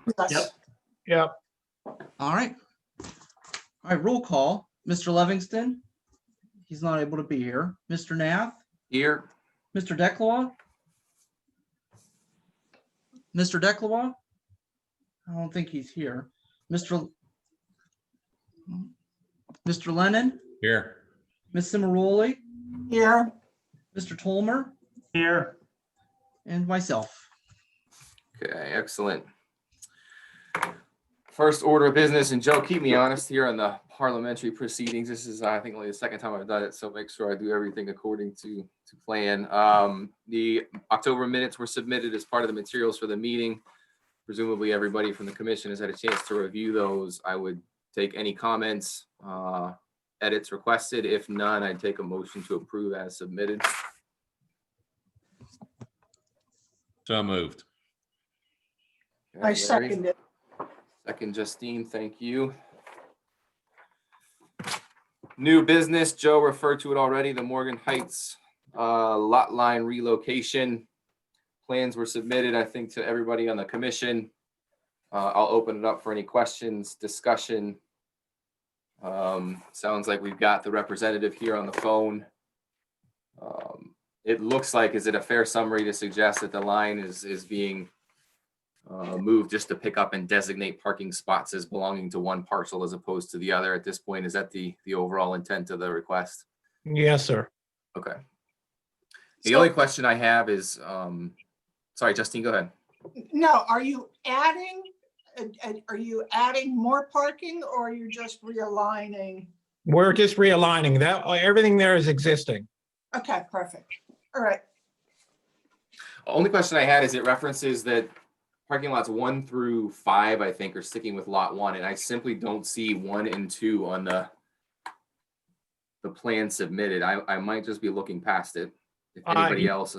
Yes. Yep. Yep. All right. All right, roll call. Mr. Livingston? He's not able to be here. Mr. Nath? Here. Mr. Declois? Mr. Declois? I don't think he's here. Mr. Lennon? Here. Ms. Cimaroli? Here. Mr. Tolmer? Here. And myself. Okay, excellent. First order of business, and Joe, keep me honest here on the parliamentary proceedings. This is, I think, only the second time I've done it, so make sure I do everything according to plan. The October minutes were submitted as part of the materials for the meeting. Presumably, everybody from the commission has had a chance to review those. I would take any comments, edits requested. If none, I'd take a motion to approve as submitted. So moved. Okay, I Larry? second it. Second, Justine, thank you. New business, Joe referred to it already, the Morgan Heights lot line relocation. Plans were submitted, I think, to everybody on the commission. I'll open it up for any questions, discussion. Sounds like we've got the representative here on the phone. It looks like, is it a fair summary to suggest that the line is being moved just to pick up and designate parking spots as belonging to one parcel as opposed to the other at this point? Is that the overall intent of the request? Yes, sir. Okay. The only question I have is, sorry, Justine, go ahead. No, are you adding more parking or are you just realigning? We're just realigning that. Everything there is existing. Okay, perfect. All right. Only question I had is it references that parking lots 1 through 5, I think, are sticking with lot 1, and I simply don't see 1 and 2 on the plan submitted. I might just be looking past it. If anybody else.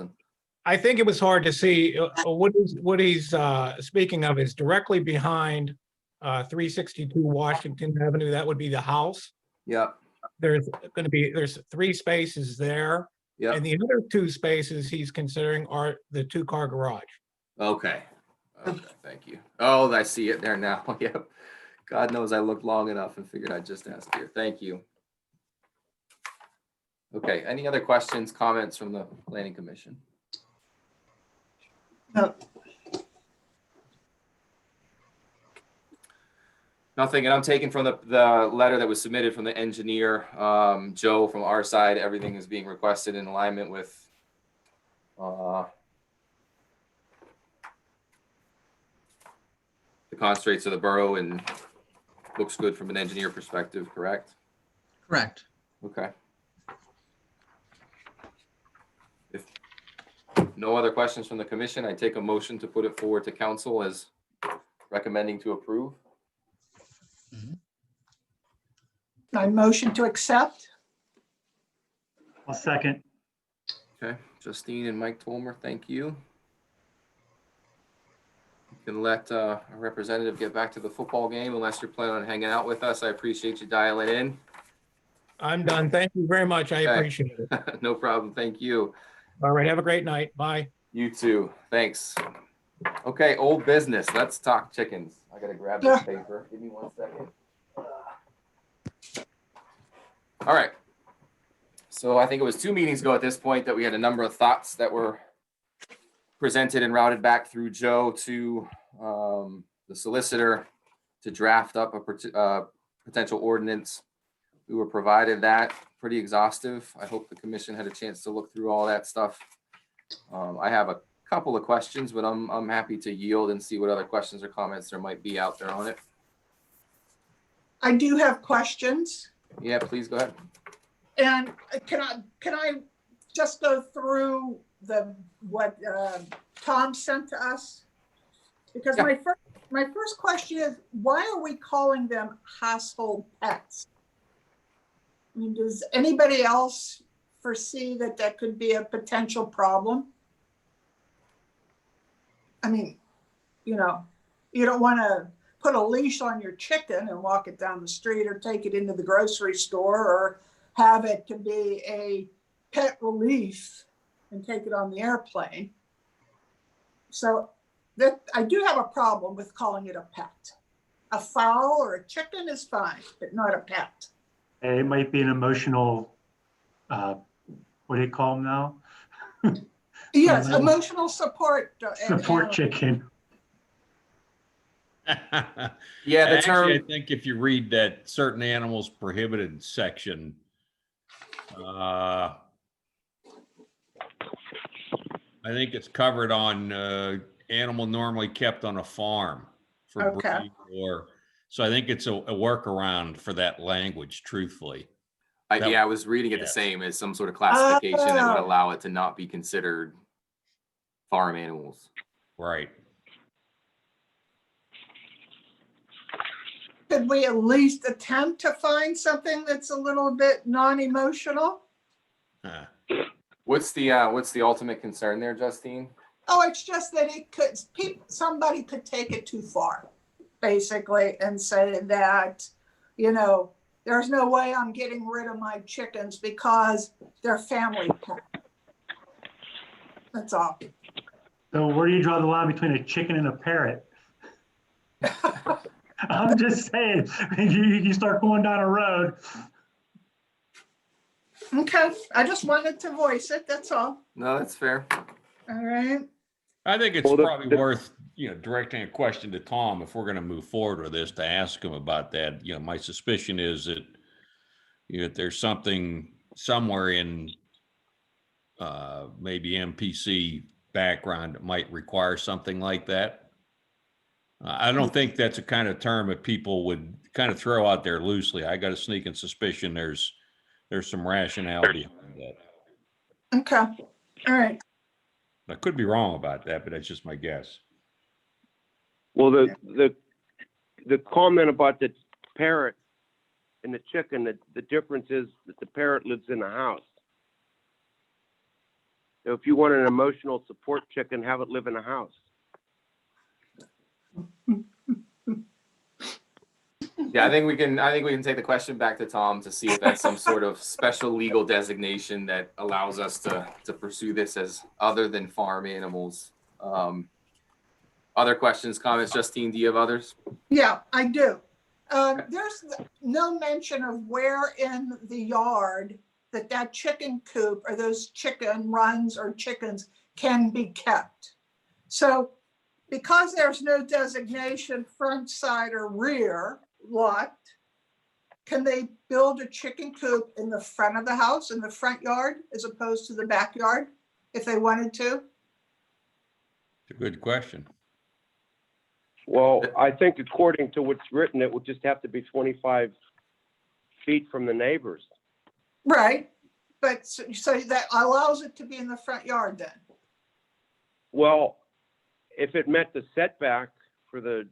I think it was hard to see. What he's speaking of is directly behind 362 Washington Avenue. That would be the house. Yep. There's 3 spaces there. Yep. And the other 2 spaces he's considering are the 2-car garage. Okay. Okay, thank you. Oh, I see it there now. Yep. God knows I looked long enough and figured I'd just ask here. Thank you. Okay, any other questions, comments from the Planning Commission? No. Nothing, and I'm taking from the letter that was submitted from the engineer, Joe, from our side, everything is being requested in alignment with the constraints of the borough and looks good from an engineer perspective, correct? Correct. Okay. If no other questions from the commission, I take a motion to put it forward to council as recommending to approve. I motion to accept. I'll second. Okay, Justine and Mike Tolmer, thank you. You can let a representative get back to the football game unless you're planning on hanging out with us. I appreciate you dialing in. I'm done. Thank you very much. I Okay. appreciate it. No problem, thank you. All right. Have a great night. Bye. You too, thanks. Okay, old business, let's talk chickens. I gotta grab this paper, give me 1 second. All right. So I think it was 2 meetings ago at this point that we had a number of thoughts that were presented and routed back through Joe to the solicitor to draft up a potential ordinance. We were provided that, pretty exhaustive. I hope the commission had a chance to look through all that stuff. I have a couple of questions, but I'm happy to yield and see what other questions or comments there might be out there on it. I do have questions. Yeah, please go ahead. And can I just go through what Tom sent to us? Because Yeah. my first question is, why are we calling them household pets? I mean, does anybody else foresee that could be a potential problem? I mean, you don't want to put a leash on your chicken and walk it down the street or take it into the grocery store or have it to be a pet relief and take it on the airplane. So that I do have a problem with calling it a pet. A fowl or a chicken is fine, but not a pet. It might be an emotional, what do you call them now? Yes, Mhm. emotional support. Support chicken. Yeah, the Actually, I term, think if you read that certain animals prohibited section, I think it's covered on animal normally kept on a farm for Okay. breeding or, so I think it's a workaround for that language, truthfully. that- yeah, I was reading it the yes. same as some sort of classification that would Oh. allow it to not be considered farm animals. Right. Could we at least attempt to find something that's a little bit non-emotional? Uh, What's the ultimate concern there, Justine? Oh, it's just that it could, somebody could take it too far, basically, and say that, there's no way I'm getting rid of my chickens because they're family pet. That's all. So where do you draw the line between a chicken and a parrot? I'm just saying, you start going down a road. Okay, I just wanted to voice it, that's all. No, that's fair. All right. I think it's Well, probably worth, directing a question to Tom if we're going to move forward with this, to ask him about that. My suspicion is that, if there's something somewhere in maybe MPC background that might require something like that. I don't think that's a kind of term that people would kind of throw out there loosely. I got a sneaking suspicion there's some rationale behind that. Okay, all right. I could be wrong about that, but that's just my guess. Well, the comment about the parrot and the chicken, the difference is that the parrot lives in a house. So if you want an emotional support chicken, have it live in a house. Yeah, I think we can take the question back to Tom to see if that's some sort of special legal designation that allows us to pursue this as other than farm animals. Other questions, comments? Justine, do you have others? Yeah, I do. There's no mention of where in the yard that chicken coop or those chicken runs or chickens can be kept. So because there's no designation front, side, or rear lot, can they build a chicken coop in the front of the house, in the front yard, as opposed to the backyard, if they wanted to? It's a good question. Well, I think according to what's written, it would just have to be 25 feet from the neighbors. Right, but so that allows it to be in the front yard then? Well, if it met the setback for the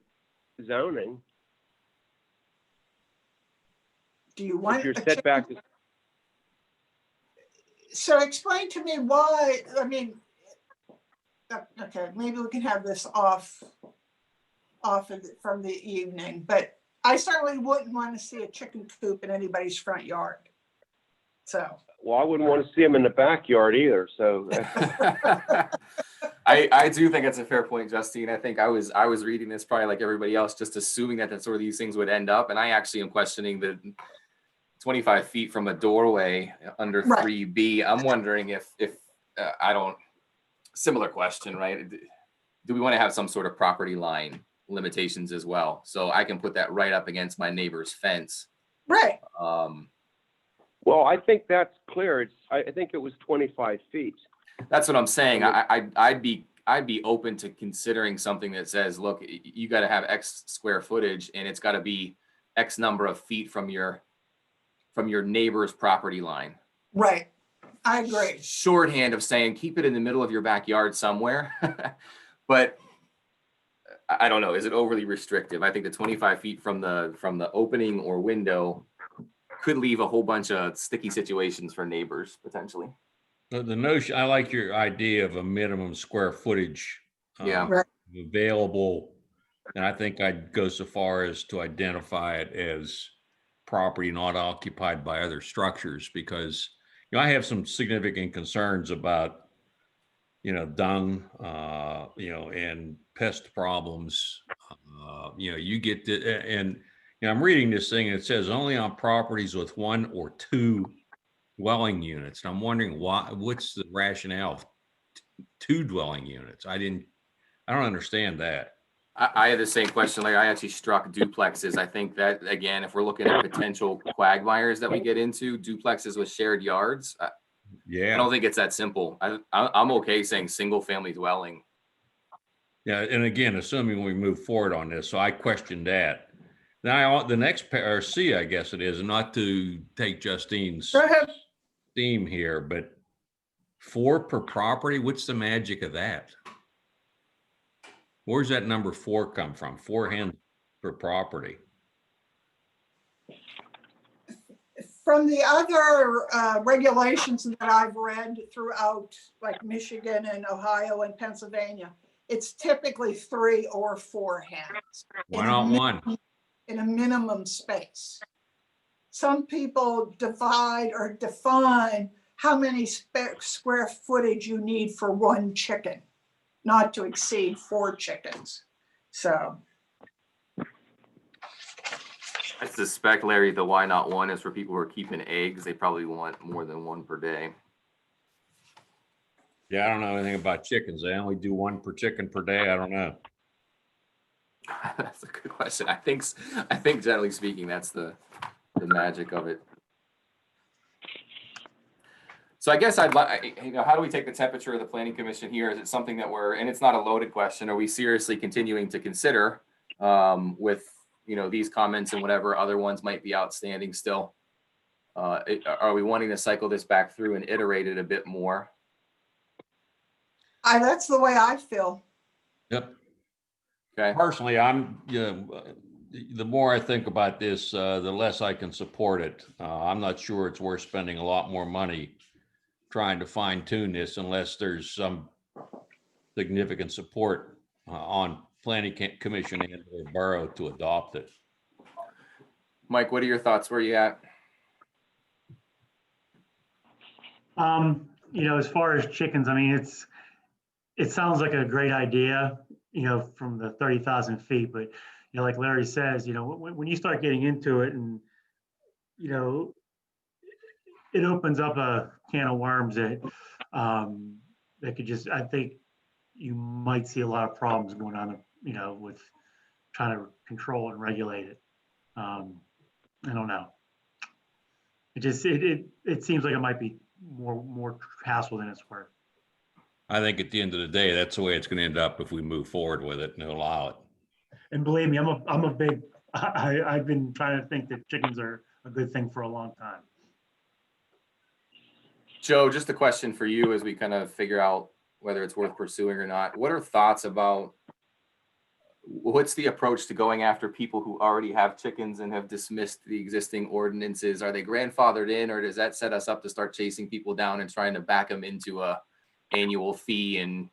zoning, Do you want if your a chicken? setback is, So explain to me why, okay, maybe we can have this off from the evening, but I certainly wouldn't want to see a chicken coop in anybody's front yard. So, well, I wouldn't want to see them in the backyard either, so. I do think it's a fair point, Justine. I think I was reading this probably like everybody else, just assuming that that's where these things would end up. And I actually am questioning the 25 feet from a doorway under Right. 3B. I'm wondering if similar question, right? Do we want to have some sort of property line limitations as well? So I can put that right up against my neighbor's fence. right, Well, I think that's clear. I think it was 25 feet. That's what I'm saying. I'd be open to considering something that says, look, you got to have X square footage and it's got to be X number of feet from your neighbor's property line. right. I agree. Shorthand of saying, keep it in the middle of your backyard somewhere. But I don't know, is it overly restrictive? I think the 25 feet from the opening or window could leave a whole bunch of sticky situations for neighbors potentially. The notion, I like your idea of a minimum square footage. Yeah. Right. Available, and I think I'd go so far as to identify it as property not occupied by other structures, because I have some significant concerns about dung, and pest problems. You get to, and, I'm reading this thing and it says only on properties with 1 or 2 dwelling units. And I'm wondering what's the rationale of 2 dwelling units? I don't understand that. I had the same question. Like I actually struck duplexes. I think that again, if we're looking at potential quagmires that we get into, duplexes with shared yards, I Yeah. don't think it's that simple. I'm okay saying single family dwelling. Yeah, and again, assuming we move forward on this, so I questioned that. Now, the next or C, I guess it is, not to take Justine's Go ahead. theme here, but 4 per property, what's the magic of that? Where's that number 4 come from? 4 hens per property. From the other regulations that I've read throughout, like Michigan and Ohio and Pennsylvania, it's typically 3 or 4 hens. Why not 1? In a minimum space. Some people divide or define how many square footage you need for 1 chicken, not to exceed 4 chickens. So. I suspect, Larry, the why not 1 is for people who are keeping eggs. They probably want more than 1 per day. Yeah, I don't know anything about chickens. They only do 1 per chicken per day. I don't know. That's a good question. I think generally speaking, that's the magic of it. So I guess I'd like, how do we take the temperature of the planning commission here? Is it something that and it's not a loaded question, are we seriously continuing to consider with, these comments and whatever other ones might be outstanding still? Are we wanting to cycle this back through and iterate it a bit more? That's the way I feel. Yep. Okay. Personally, the more I think about this, the less I can support it. I'm not sure it's worth spending a lot more money trying to fine tune this unless there's some significant support on planning commission and or borough to adopt it. Mike, what are your thoughts? Where are you at? As far as chickens, I mean, it sounds like a great idea, from the 30,000 feet, but, like Larry says, when you start getting into it and, it opens up a can of worms that I think you might see a lot of problems going on, with trying to control and regulate it. I don't know. It seems like it might be more hassle than it's worth. I think at the end of the day, that's the way it's going to end up if we move forward with it and allow it. And believe me, I've been trying to think that chickens are a good thing for a long time. Joe, just a question for you as we kind of figure out whether it's worth pursuing or not. What are thoughts about what's the approach to going after people who already have chickens and have dismissed the existing ordinances? Are they grandfathered in, or does that set us up to start chasing people down and trying to back them into a annual fee? And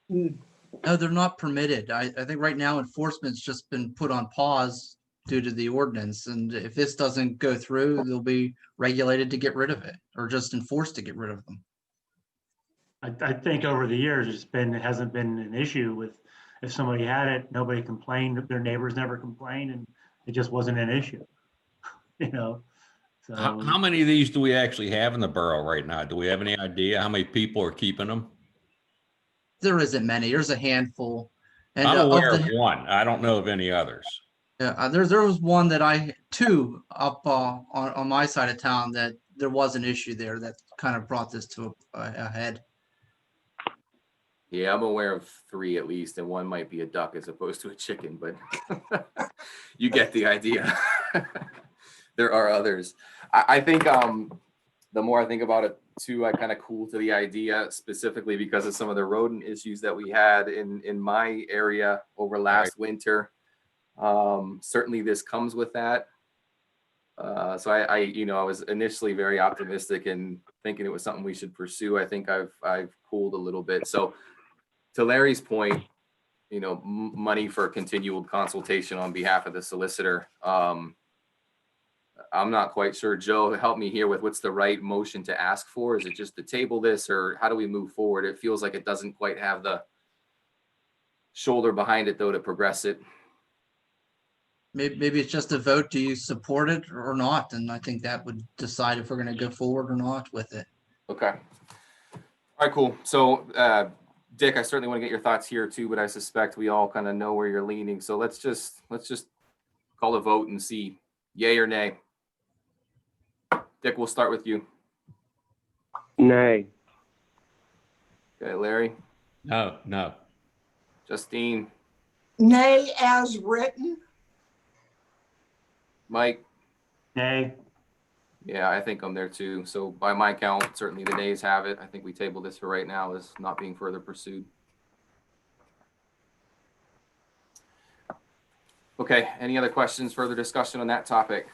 No, they're not permitted. I think right now enforcement's just been put on pause due to the ordinance. And if this doesn't go through, they'll be regulated to get rid of it or just enforced to get rid of them. I think over the years, it hasn't been an issue with, if somebody had it, nobody complained, their neighbors never complained, and it just wasn't an issue, So. How many of these do we actually have in the borough right now? Do we have any idea how many people are keeping them? There isn't many. There's a handful. And I'm aware of 1. I don't know of any others. Yeah, there was one that 2 up on my side of town that there was an issue there that kind of brought this to a head. yeah, I'm aware of 3 at least, and 1 might be a duck as opposed to a chicken, but you get the idea. There are others. I think the more I think about it too, I kind of cool to the idea, specifically because of some of the rodent issues that we had in my area over last winter. Certainly this comes with that. So I was initially very optimistic and thinking it was something we should pursue. I think I've cooled a little bit. So to Larry's point, money for continual consultation on behalf of the solicitor. I'm not quite sure. Joe, help me here with what's the right motion to ask for? Is it just to table this, or how do we move forward? It feels like it doesn't quite have the shoulder behind it though to progress it. Maybe it's just a vote. Do you support it or not? And I think that would decide if we're going to go forward or not with it. Okay. All right, cool. So, Dick, I certainly want to get your thoughts here too, but I suspect we all kind of know where you're leaning. So let's just call a vote and see yay or nay. Dick, we'll start with you. Nay. Okay, Larry, No, no. Justine, Nay as written. Mike. Nay. Yeah, I think I'm there too. So by my count, certainly the nays have it. I think we table this for right now as not being further pursued. Okay, any other questions, further discussion on that topic?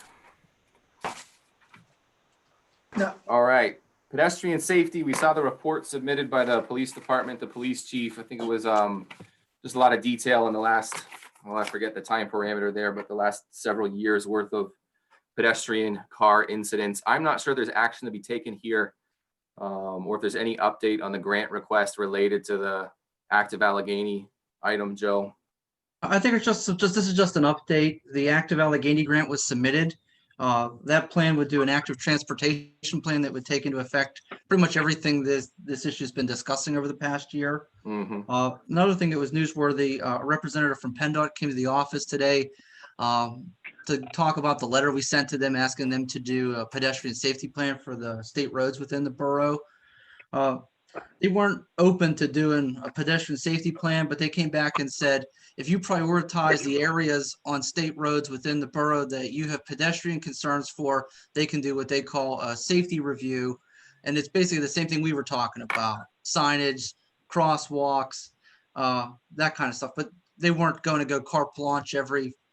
No. All right, pedestrian safety, we saw the report submitted by the police department, the police chief. I think it was just a lot of detail in the last, well, I forget the time parameter there, but the last several years worth of pedestrian car incidents. I'm not sure there's action to be taken here, or if there's any update on the grant request related to the active Allegheny item, Joe. I think it's just this is just an update. The active Allegheny grant was submitted. That plan would do an active transportation plan that would take into effect pretty much everything this issue has been discussing over the past year. Mm-hmm. Another thing that was newsworthy, a representative from PennDOT came to the office today to talk about the letter we sent to them asking them to do a pedestrian safety plan for the state roads within the borough. They weren't open to doing a pedestrian safety plan, but they came back and said, if you prioritize the areas on state roads within the borough that you have pedestrian concerns for, they can do what they call a safety review. And it's basically the same thing we were talking about, signage, crosswalks, that kind of stuff. But they weren't going to go carte blanche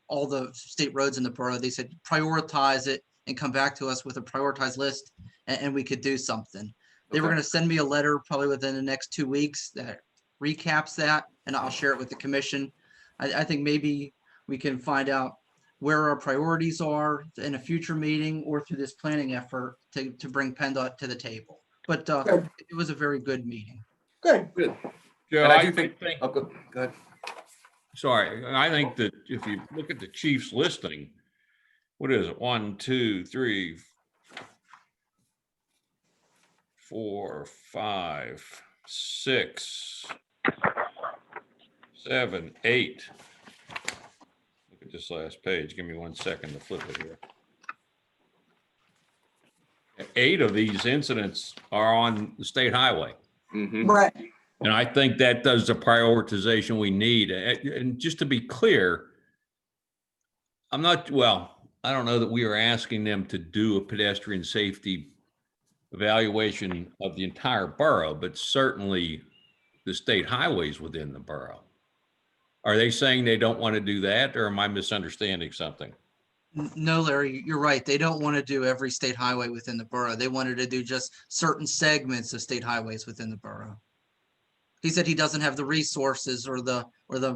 all the state roads in the borough. They said, prioritize it and come back to us with a prioritized list and we could do something. They were Okay. going to send me a letter probably within the next 2 weeks that recaps that, and I'll share it with the commission. I think maybe we can find out where our priorities are in a future meeting or through this planning effort to bring PennDOT to the table. But Good. it was a very good meeting. Good. Good. Joe, And I I do think, Oh, go ahead. sorry, I think that if you look at the chief's listing, what is it? 1, 2, 3, 4, 5, 6, 7, 8. Look at this last page. Give me 1 second to flip it here. 8 of these incidents are on the state highway. Mm-hmm. Right. And I think that does the prioritization we need. And just to be clear, I don't know that we are asking them to do a pedestrian safety evaluation of the entire borough, but certainly the state highways within the borough. Are they saying they don't want to do that, or am I misunderstanding something? No, Larry, you're right. They don't want to do every state highway within the borough. They wanted to do just certain segments of state highways within the borough. He said he doesn't have the resources or the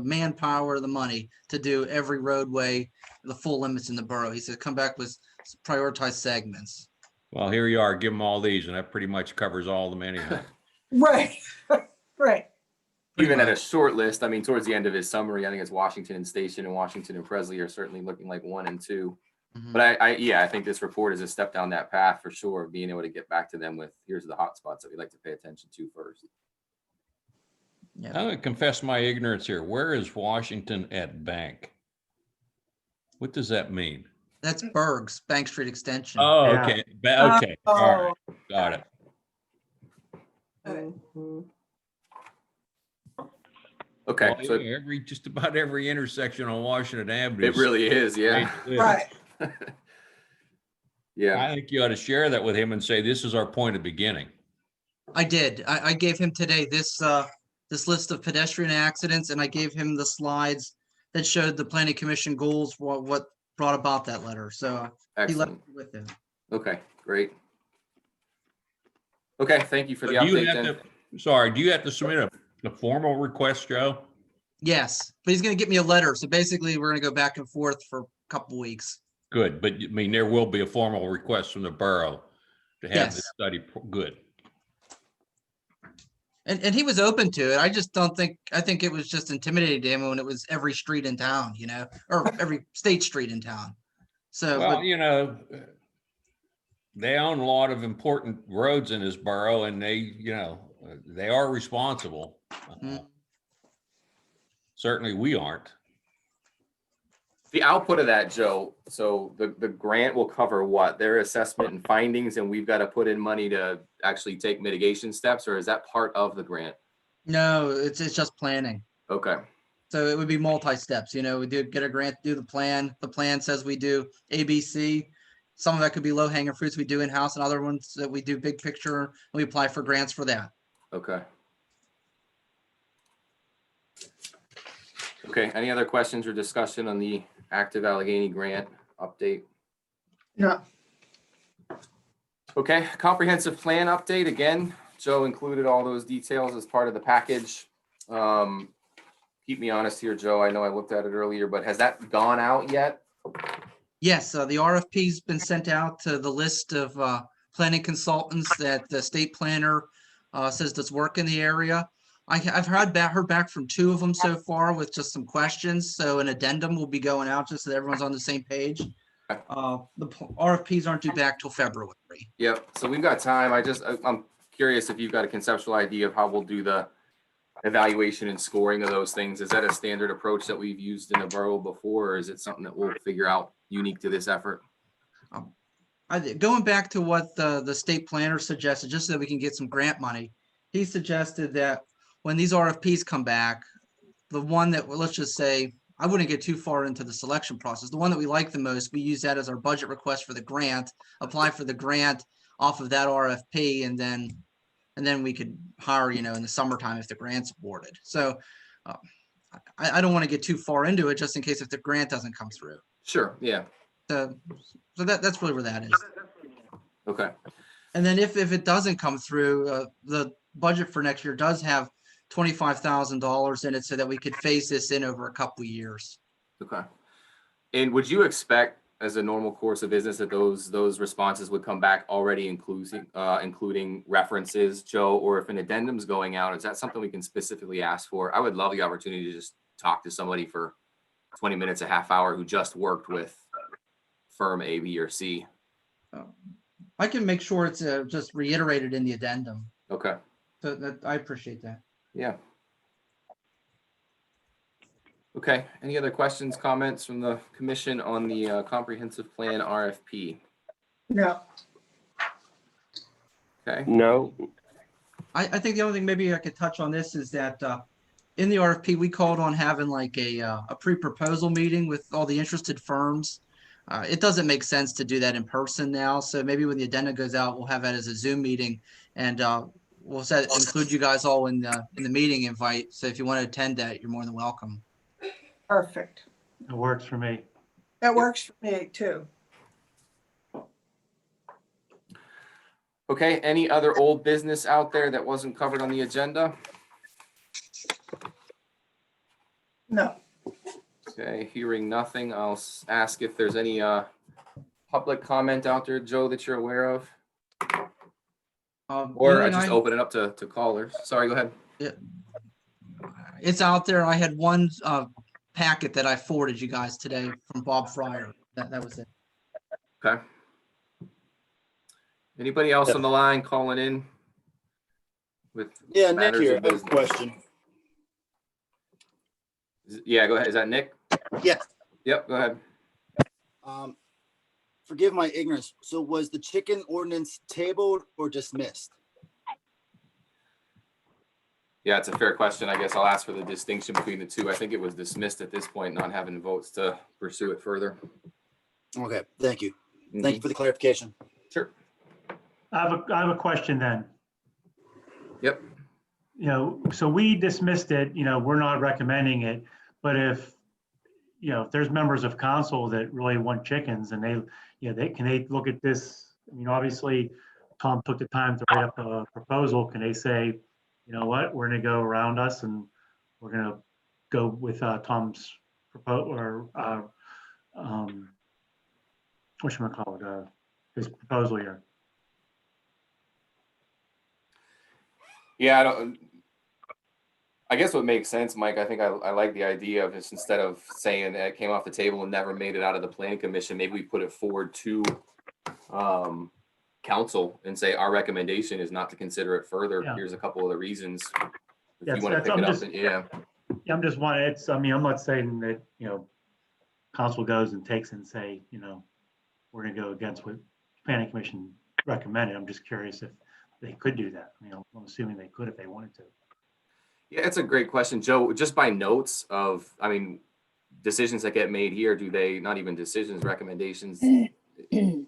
manpower or the money to do every roadway, the full limits in the borough. He said, come back with prioritized segments. Well, here you are, give them all these, and that pretty much covers all of them anyhow. Right. Right. Even at a short list, I mean, towards the end of his summary, I think it's Washington and Station and Washington and Presley are certainly looking like 1 and 2. Mhm. But I think this report is a step down that path for sure, of being able to get back to them with, here's the hot spots that we'd like to pay attention to first. Yeah. I'm going to confess my ignorance here. Where is Washington at Bank? What does that mean? That's Berg's Bank Street Extension. Oh, Yeah. okay. Okay. All right. Oh, Got it. Okay, Well, so yeah, just about every intersection on Washington Avenue. it really is, yeah. right. Yeah, I think you ought to share that with him and say, this is our point of beginning. I did. I gave him today this list of pedestrian accidents, and I gave him the slides that showed the planning commission goals, what brought about that letter. So he left excellent. it with him. Okay, great. Okay, thank you for the Do you update have then. do you have to submit a formal request, Joe? Yes, but he's going to get me a letter. So basically, we're going to go back and forth for a couple weeks. Good, but I mean, there will be a formal request from the borough to have the Yes. study, good. And he was open to it. I just don't think, I think it was just intimidating to him when it was every street in town, you know, or every state street in town. So, Well, but you know, they own a lot of important roads in this borough and they, you know, they are responsible. Mm. Certainly we aren't. The output of that, Joe, so the grant will cover what? Their assessment and findings, and we've got to put in money to actually take mitigation steps, or is that part of the grant? no, it's just planning. Okay, So it would be multi-steps, you know, we do get a grant, do the plan. The plan says we do ABC. Some of that could be low hanging fruits we do in-house, and other ones that we do big picture, and we apply for grants for that. okay. Okay, any other questions or discussion on the Active Allegheny grant update? No, Okay, comprehensive plan update. Again, Joe included all those details as part of the package. Keep me honest here, Joe. I know I looked at it earlier, but has that gone out yet? Yes, the RFP's been sent out to the list of planning consultants that the state planner says does work in the area. I've heard back from 2 of them so far with just some questions. So an addendum will be going out just so that everyone's on the same page. RFPs aren't due back till February. Yep, so we've got time. I'm curious if you've got a conceptual idea of how we'll do the evaluation and scoring of those things. Is that a standard approach that we've used in the borough before, or is it something that we'll figure out unique to this effort? Going back to what the state planner suggested, just so that we can get some grant money, he suggested that when these RFPs come back, the one that, well, let's just say, I wouldn't get too far into the selection process. The one that we like the most, we use that as our budget request for the grant, apply for the grant off of that RFP, and then we could hire, you know, in the summertime if the grant's awarded. So I don't want to get too far into it just in case if the grant doesn't come through. Sure, yeah, So that's really where that is. okay, And then if it doesn't come through, the budget for next year does have $25,000 in it so that we could phase this in over a couple of years. okay. And would you expect, as a normal course of business, that those responses would come back already including references, Joe? Or if an addendum's going out, is that something we can specifically ask for? I would love the opportunity to just talk to somebody for 20 minutes, a half hour, who just worked with firm A, B, or C. I can make sure it's just reiterated in the addendum. Okay, So that I appreciate that. yeah. Okay, any other questions, comments from the commission on the comprehensive plan RFP? no, Okay, No, I think the only thing maybe I could touch on this is that in the RFP, we called on having like a pre-proposal meeting with all the interested firms. It doesn't make sense to do that in person now. So maybe when the addenda goes out, we'll have that as a Zoom meeting, and we'll include you guys all in the meeting invite. So if you want to attend that, you're more than welcome. perfect. It works for me. That works for me too. okay, any other old business out there that wasn't covered on the agenda? No, Okay, hearing nothing, I'll ask if there's any public comment out there, Joe, that you're aware of? Or I just open it up to callers. Sorry, go ahead. It's out there. I had one packet that I forwarded you guys today from Bob Fryer. That was it. Okay. Anybody else on the line calling in with? Yeah, Nick matters here. of I have a business? question. Yeah, go ahead. Is that Nick? Yes. Yep, go ahead. Forgive my ignorance. So was the chicken ordinance tabled or dismissed? Yeah, it's a fair question. I guess I'll ask for the distinction between the two. I think it was dismissed at this point, not having votes to pursue it further. Okay, thank you. Mhm. Thank you for the clarification. Sure. I have a question then. Yep. You know, so we dismissed it, you know, we're not recommending it, but if, you know, if there's members of council that really want chickens and they, you know, can they look at this? I mean, obviously, Tom took the time to write up a proposal. Can they say, you know what, we're gonna go around us and we're gonna go with Tom's proposal or whatchamacallit, his proposal here. Yeah, I guess what makes sense, Mike, I think I like the idea of just instead of saying that it came off the table and never made it out of the planning commission, maybe we put it forward to council and say our recommendation is not to consider it further. Yeah. Here's a couple of the reasons. If Yes, you want to that's- pick I'm it up, just- and yeah, Yeah, I'm just wondering, I'm not saying that, council goes and takes and say, we're gonna go against what planning commission recommended. I'm just curious if they could do that. I'm assuming they could if they wanted to. yeah, it's a great question, Joe. Just by notes of, decisions that get made here, do they, not even decisions, recommendations?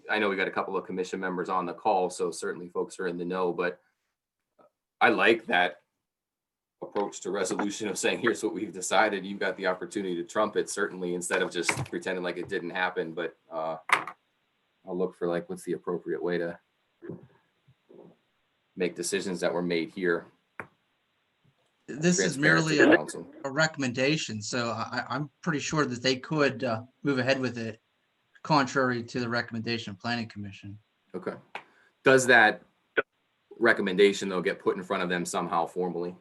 I know we got a couple of commission members on the call, so certainly folks are in the know, but I like that approach to resolution of saying, here's what we've decided. You've got the opportunity to trump it, certainly, instead of just pretending like it didn't happen. But I'll look for what's the appropriate way to make decisions that were made here. This is transparent to merely the a council. recommendation, so I'm pretty sure that they could move ahead with it contrary to the recommendation of planning commission. Okay. Does that recommendation though get put in front of them somehow formally?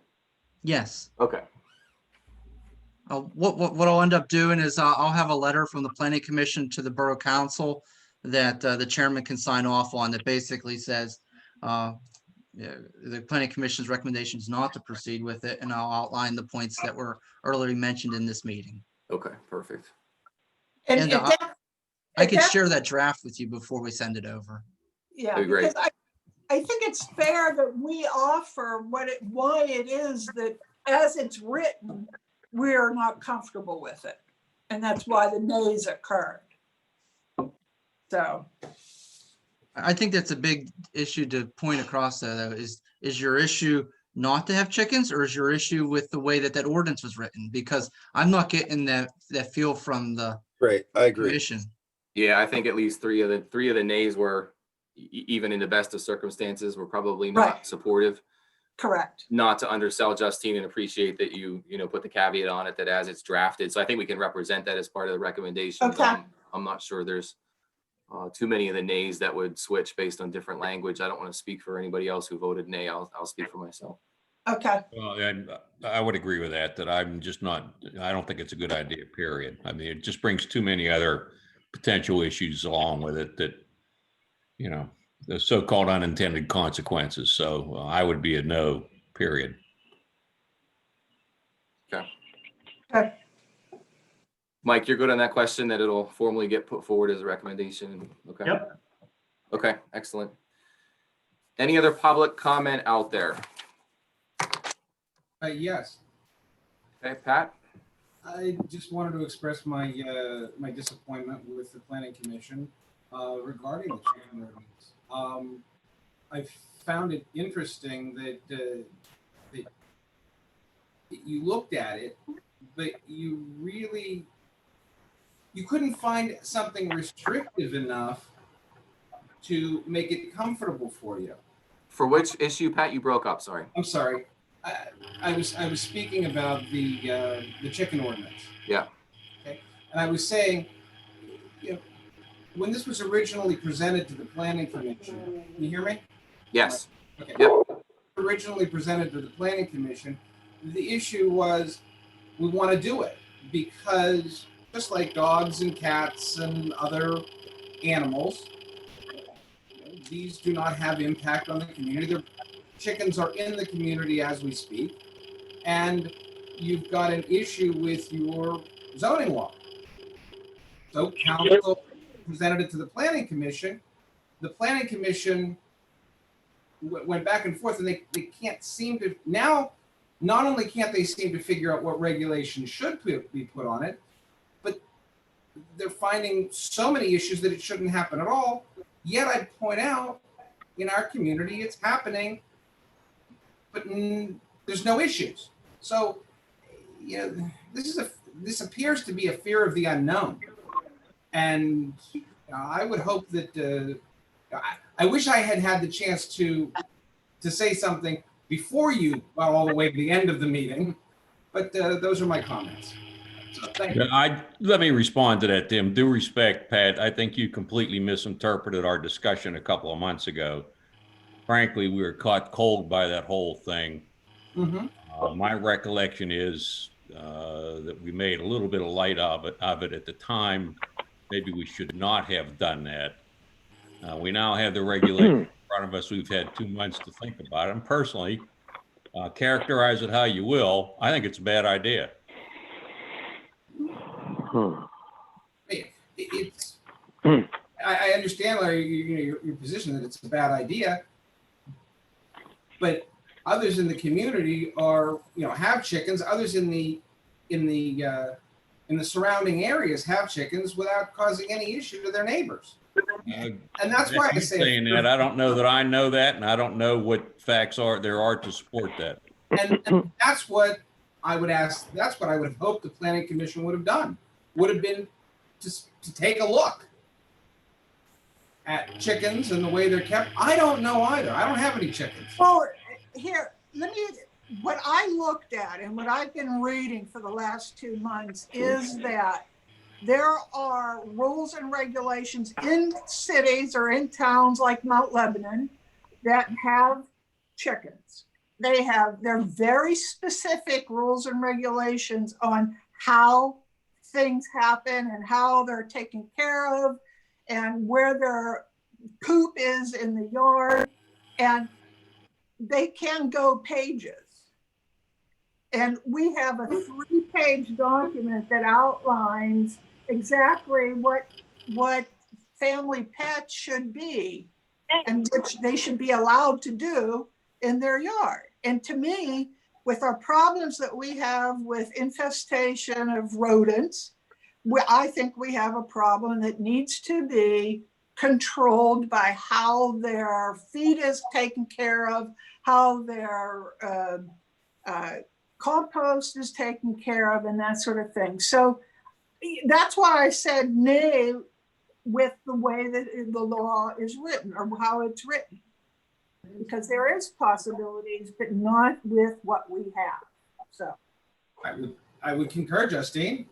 Yes. Okay. What I'll end up doing is I'll have a letter from the planning commission to the borough council that the chairman can sign off on that basically says the planning commission's recommendation is not to proceed with it, and I'll outline the points that were earlier mentioned in this meeting. Okay, perfect. And And, if that- I if can that- share that draft with you before we send it over. Yeah, That'd be great. because I think it's fair that we offer why it is that as it's written, we're not comfortable with it. And that's why the nays occurred. So, I think that's a big issue to point across though, is your issue not to have chickens, or is your issue with the way that ordinance was written? Because I'm not getting that feel from the Right, I agree. commission. Yeah, I think at least three of the nays were, even in the best of circumstances, were probably not Right. supportive. correct. Not to undersell Justine and appreciate that you put the caveat on it that as it's drafted. So I think we can represent that as part of the recommendation. Okay. I'm not sure there's too many of the nays that would switch based on different language. I don't want to speak for anybody else who voted nay. I'll speak for myself. Okay, Well, and I would agree with that I'm just not, I don't think it's a good idea, period. It just brings too many other potential issues along with it that, the so-called unintended consequences. So I would be a no, period. okay. Mike, you're good on that question, that it'll formally get put forward as a recommendation? Okay. Yep. Okay, excellent. Any other public comment out there? Yes, Okay, Pat? I just wanted to express my my disappointment with the planning commission regarding the chicken ordinance. I found it interesting that that you looked at it, but you couldn't find something restrictive enough to make it comfortable for you. For which issue, Pat? You broke up, sorry. I'm sorry. I was speaking about the chicken ordinance. Yeah. Okay. And I was saying, when this was originally presented to the planning commission, can you hear me? Yes. Okay. Yep. Originally presented to the planning commission, the issue was we want to do it because just like dogs and cats and other animals, these do not have impact on the community. Their chickens are in the community as we speak, and you've got an issue with your zoning law. So council presented it to the planning commission. The planning commission went back and forth, and they can't seem to now. Not only can't they seem to figure out what regulations should be put on it, but they're finding so many issues that it shouldn't happen at all. Yet I'd point out, in our community, it's happening, but there's no issues. So, this appears to be a fear of the unknown, and I would hope that I wish I had had the chance to say something before you got all the way to the end of the meeting, but those are my comments. So thank Yeah, you. let me respond to that, Tim. Due respect, Pat, I think you completely misinterpreted our discussion a couple of months ago. Frankly, we were caught cold by that whole thing. Mhm. My recollection is that we made a little bit of light of it at the time. Maybe we should not have done that. We now have the regulation in front of us. We've had 2 months to think about it. And personally, characterize it how you will, I think it's a bad idea. It's, I understand, Larry, your position that it's a bad idea, but others in the community are, have chickens. Others in the surrounding areas have chickens without causing any issue to their neighbors. And that's why I say, saying that, I don't know that I know that, and I don't know what facts there are to support that. and that's what I would ask. That's what I would have hoped the planning commission would have done. Would have been to take a look at chickens and the way they're kept. I don't know either. I don't have any chickens. Well, here, what I looked at and what I've been reading for the last 2 months is that there are rules and regulations in cities or in towns like Mount Lebanon that have chickens. They're very specific rules and regulations on how things happen and how they're taken care of and where their coop is in the yard. And they can go pages. And we have a 3-page document that outlines exactly what family pets should be and which they should be allowed to do in their yard. And to me, with our problems that we have with infestation of rodents, I think we have a problem that needs to be controlled by how their feed is taken care of, how their compost is taken care of, and that sort of thing. So that's why I said nay with the way that the law is written or how it's written, because there is possibilities, but not with what we have. So I would concur, Justine.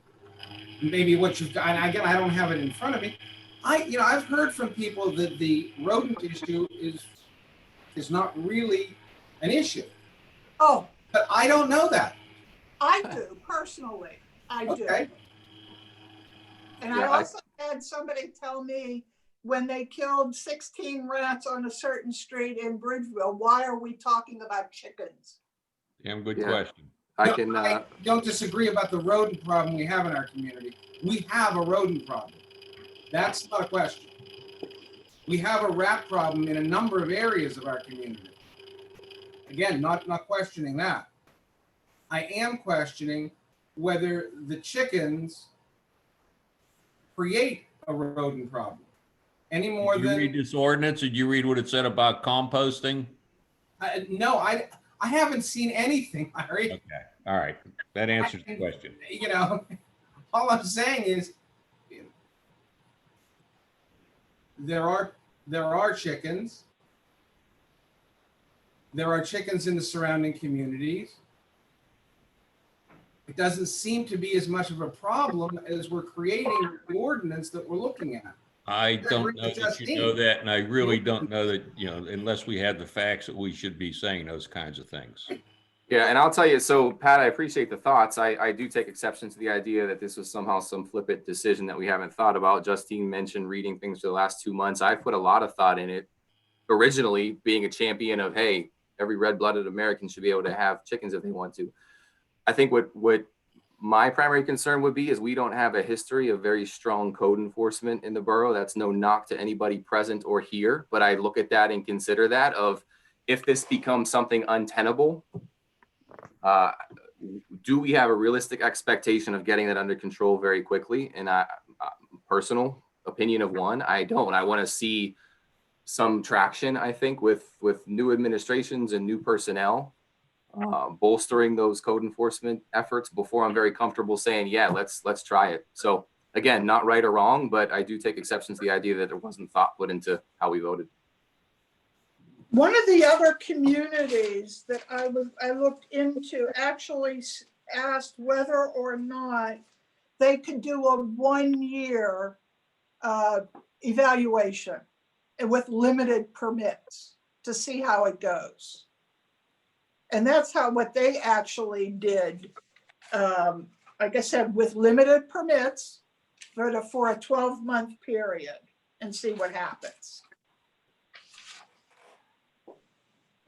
Maybe what you've got, and again, I don't have it in front of me. I've heard from people that the rodent issue is not really an issue. Oh, But I don't know that. I do personally. I do. Okay. And Yeah, I also had somebody tell me when they killed 16 rats on a certain street in Bridgeville, why are we talking about chickens? Damn good Yeah. question. I don't disagree about the rodent problem we have in our community. We have a rodent problem. That's not a question. We have a rat problem in a number of areas of our community. Again, not questioning that. I am questioning whether the chickens create a rodent problem any more Did you read than, this ordinance? Did you read what it said about composting? no, I haven't seen anything, Larry. Okay, all right. That answers the question. All I'm saying is there are chickens. There are chickens in the surrounding communities. It doesn't seem to be as much of a problem as we're creating the ordinance that we're looking at. I don't know that you know that, and I really don't know that, unless we had the facts, that we should be saying those kinds of things. Yeah, and I'll tell you, so Pat, I appreciate the thoughts. I do take exception to the idea that this was somehow some flippant decision that we haven't thought about. Justine mentioned reading things for the last 2 months. I put a lot of thought in it. Originally being a champion of, hey, every red-blooded American should be able to have chickens if they want to. I think what my primary concern would be is we don't have a history of very strong code enforcement in the borough. That's no knock to anybody present or here, but I look at that and consider that of if this becomes something untenable, do we have a realistic expectation of getting that under control very quickly? And personal opinion of one, I don't. I want to see some traction, I think, with new administrations and new personnel bolstering those code enforcement efforts before I'm very comfortable saying, yeah, let's try it. So again, not right or wrong, but I do take exception to the idea that there wasn't thought put into how we voted. One of the other communities that I looked into actually asked whether or not they could do a 1-year evaluation and with limited permits to see how it goes. And that's what they actually did. Like I said, with limited permits for a 12-month period and see what happens.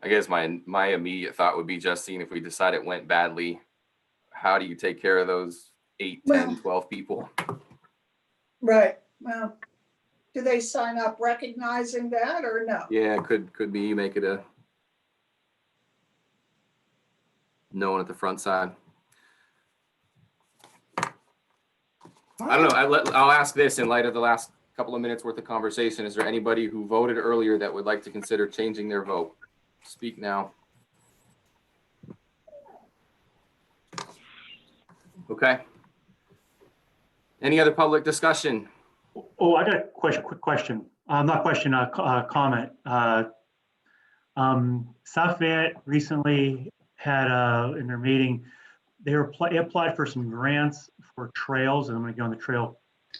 I guess my immediate thought would be, Justine, if we decide it went badly, how do you take care of those 8, 10, Well- 12 people? Right. Well, do they sign up recognizing that or no? Yeah, could be you make it a no one at the front side. I don't know. I'll ask this in light of the last couple of minutes worth of conversation. Is there anybody who voted earlier that would like to consider changing their vote? Speak now. Okay. Any other public discussion? Oh, I got a quick question. Not question, comment. South Fayette recently had in their meeting, they applied for some grants for trails, and I'm going to go on the trail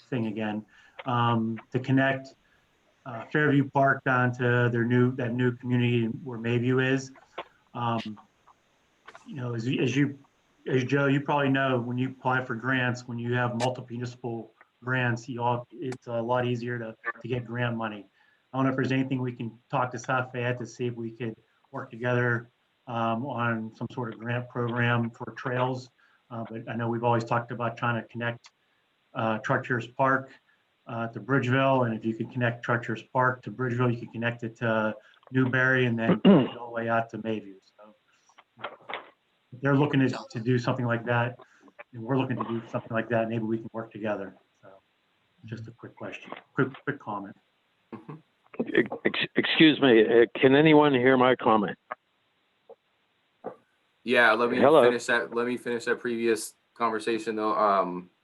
thing again, to connect Fairview Park down to that new community where Mayview is. You know, as Joe, you probably know, when you apply for grants, when you have multiple municipal grants, it's a lot easier to get grant money. I don't know if there's anything we can talk to South Fayette to see if we could work together on some sort of grant program for trails. But I know we've always talked about trying to connect Trutchers Park to Bridgeville, and if you could connect Trutchers Park to Bridgeville, you could connect it to Newberry and then all the way out to Mayview. So if they're looking to do something like that, and we're looking to do something like that, maybe we can work together. So just a quick question, quick comment. Excuse me, can anyone hear my comment? Yeah, let me Hello. finish that. Let me finish that previous conversation though.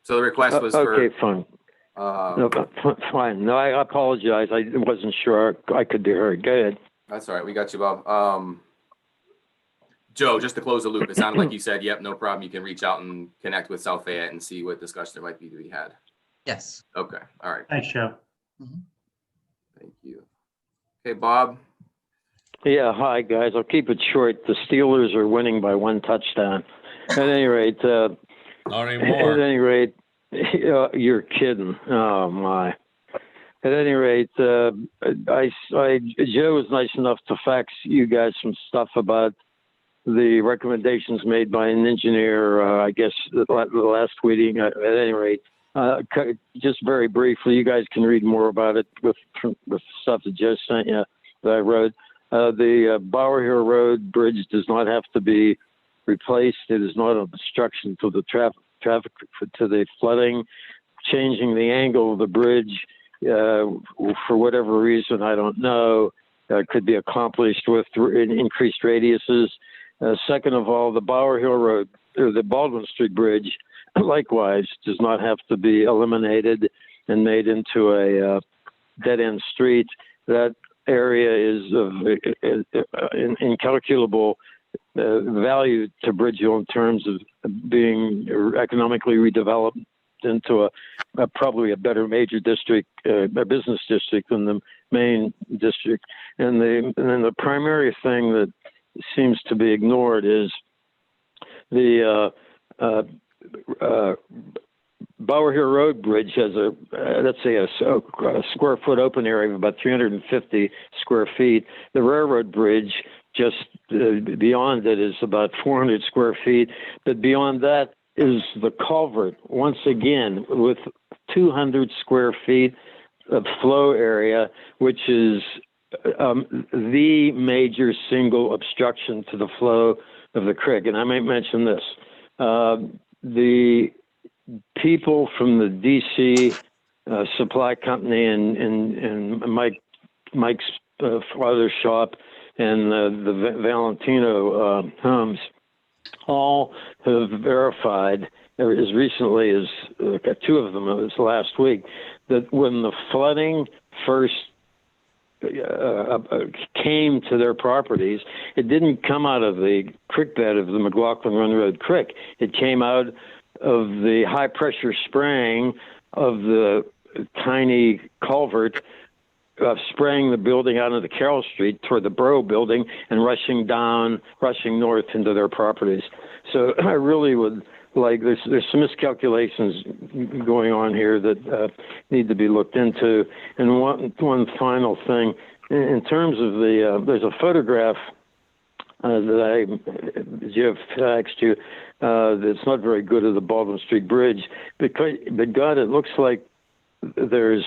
So the request was for. Okay, fine. No, fine. No, I apologize. I wasn't sure I could be heard. Go ahead. That's all right. We got you, Bob. Joe, just to close the loop, it sounded like you said, yep, no problem. You can reach out and connect with South Fayette and see what discussion there might be to be had. Yes. Okay. All right. Thanks, Joe. Thank you. Okay, Bob. Yeah, hi, guys. I'll keep it short. The Steelers are winning by 1 touchdown. At any rate, Not at anymore. any rate, you're kidding. Oh, my. At any rate, Joe was nice enough to fax you guys some stuff about the recommendations made by an engineer, I guess, the last meeting. At any rate, just very briefly, you guys can read more about it with stuff that Joe sent you that I wrote. The Bower Hill Road Bridge does not have to be replaced. It is not an obstruction to the traffic to the flooding. Changing the angle of the bridge, for whatever reason, I don't know, could be accomplished with increased radiuses. Second of all, the Bower Hill Road, or the Baldwin Street Bridge, likewise, does not have to be eliminated and made into a dead-end street. That area is of incalculable value to Bridgeville in terms of being economically redeveloped into probably a better major district, a business district than the main district. And then the primary thing that seems to be ignored is the Bower Hill Road Bridge has let's say a square foot open area of about 350 square feet. The railroad bridge just beyond it is about 400 square feet. But beyond that is the culvert, once again, with 200 square feet of flow area, which is the major single obstruction to the flow of the creek. And I might mention this. The people from the DC supply company and Mike's father's shop and the Valentino homes all have verified as recently as 2 of them, it was last week, that when the flooding first came to their properties, it didn't come out of the creek bed of the McLaughlin Run Road Creek. It came out of the high pressure spraying of the tiny culvert, spraying the building out into Carroll Street toward the Borough Building and rushing north into their properties. So I really would like, there's some miscalculations going on here that need to be looked into. And one final thing, in terms of there's a photograph that Jeff faxed you that's not very good of the Baldwin Street Bridge, because, but God, it looks like there's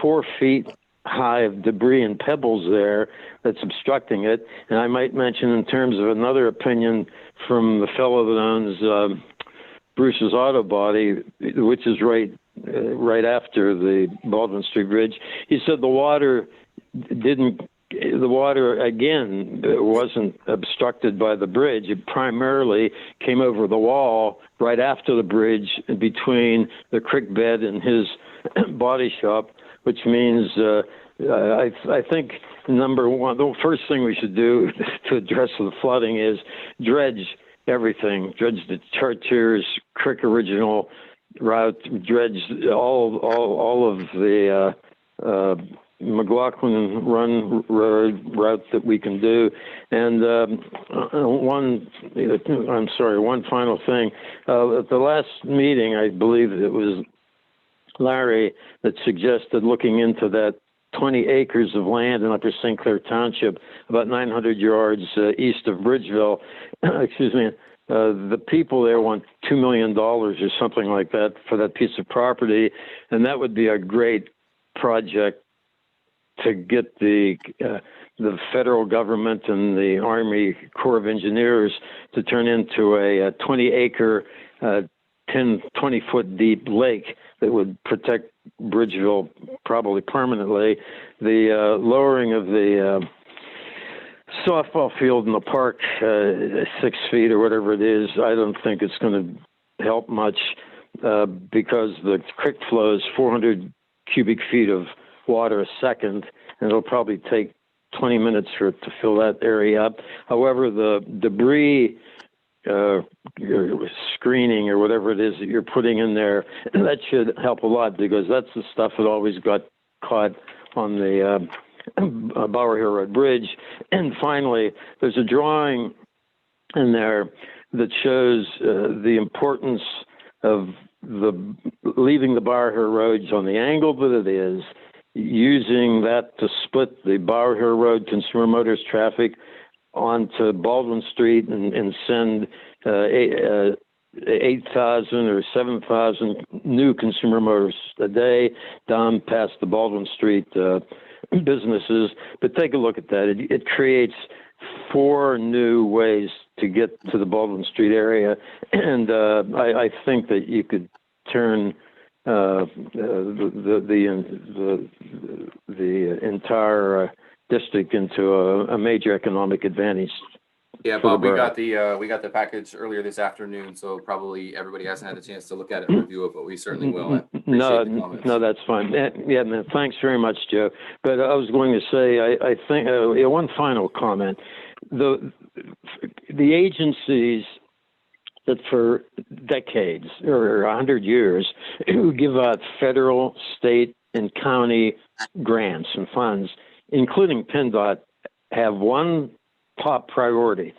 4 feet high of debris and pebbles there that's obstructing it. And I might mention, in terms of another opinion from the fellow that owns Bruce's Auto Body, which is right after the Baldwin Street Bridge, he said the water again wasn't obstructed by the bridge. It primarily came over the wall right after the bridge between the creek bed and his body shop, which means I think number one, the first thing we should do to address the flooding is dredge everything, dredge the Chartiers Creek Original route, dredge all of the McLaughlin Run Road route that we can do. And one final thing. At the last meeting, I believe it was Larry that suggested looking into that 20 acres of land in Upper St. Clair Township, about 900 yards east of Bridgeville. Excuse me. The people there want $2 million or something like that for that piece of property, and that would be a great project to get the federal government and the Army Corps of Engineers to turn into a 20-acre, 20-foot deep lake that would protect Bridgeville probably permanently. The lowering of the softball field in the park 6 feet or whatever it is, I don't think it's going to help much because the creek flows 400 cubic feet of water a second, and it'll probably take 20 minutes for it to fill that area up. However, the debris screening or whatever it is that you're putting in there, that should help a lot, because that's the stuff that always got caught on the Bower Hill Road Bridge. And finally, there's a drawing in there that shows the importance of leaving the Bower Hill Roads on the angle that it is, using that to split the Bower Hill Road consumer motors traffic onto Baldwin Street and send 8,000 or 7,000 new consumer motors a day down past the Baldwin Street businesses. But take a look at that. It creates 4 new ways to get to the Baldwin Street area, and I think that you could turn the entire district into a major economic advantage. Yeah, Bob, we got the package earlier this afternoon, so probably everybody hasn't had a chance to look at it and review it, but we certainly will. No, that's fine. Yeah, man, thanks very much, Joe. But I was going to say, I think one final comment. The agencies that for decades or 100 years who give out federal, state, and county grants and funds, including PennDOT, have one top priority.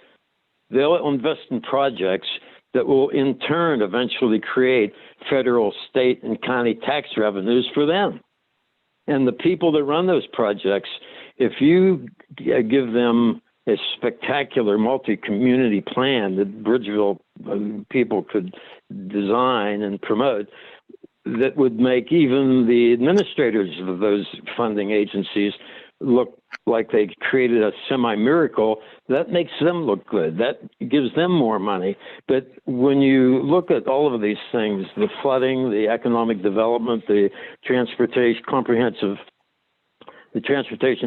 They'll invest in projects that will in turn eventually create federal, state, and county tax revenues for them. And the people that run those projects, if you give them a spectacular multi-community plan that Bridgeville people could design and promote, that would make even the administrators of those funding agencies look like they created a semi-miracle, that makes them look good. That gives them more money. But when you look at all of these things, the flooding, the economic development, the transportation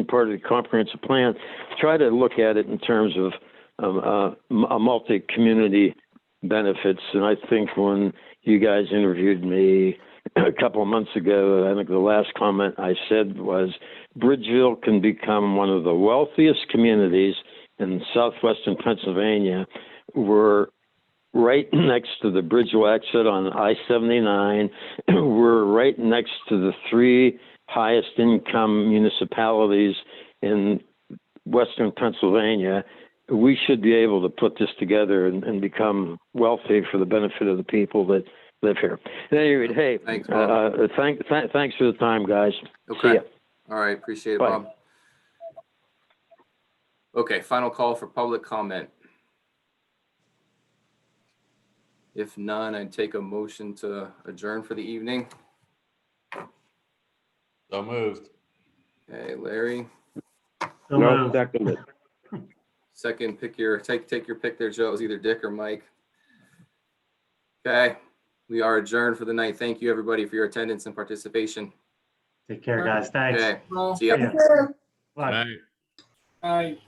part of the comprehensive plan, try to look at it in terms of a multi-community benefits. And I think when you guys interviewed me a couple of months ago, I think the last comment I said was Bridgeville can become one of the wealthiest communities in southwestern Pennsylvania, where right next to the Bridgewell exit on I-79. We're right next to the 3 highest income municipalities in Western Pennsylvania. We should be able to put this together and become wealthy for the benefit of the people that live here. At any rate, hey, Thanks, Bob. thanks for the time, guys. See Okay. ya. All right, appreciate it, Bye. Bob. Okay, final call for public comment. If none, I'd take a motion to adjourn for the evening. So moved. Okay, Larry, So No, moved. second it. second, take your pick there, Joe. It was either Dick or Mike. Okay, we are adjourned for the night. Thank you, everybody, for your attendance and participation. Take care, guys. Thanks. Okay, Well, see ya. Yeah. Sure. Bye. Right. I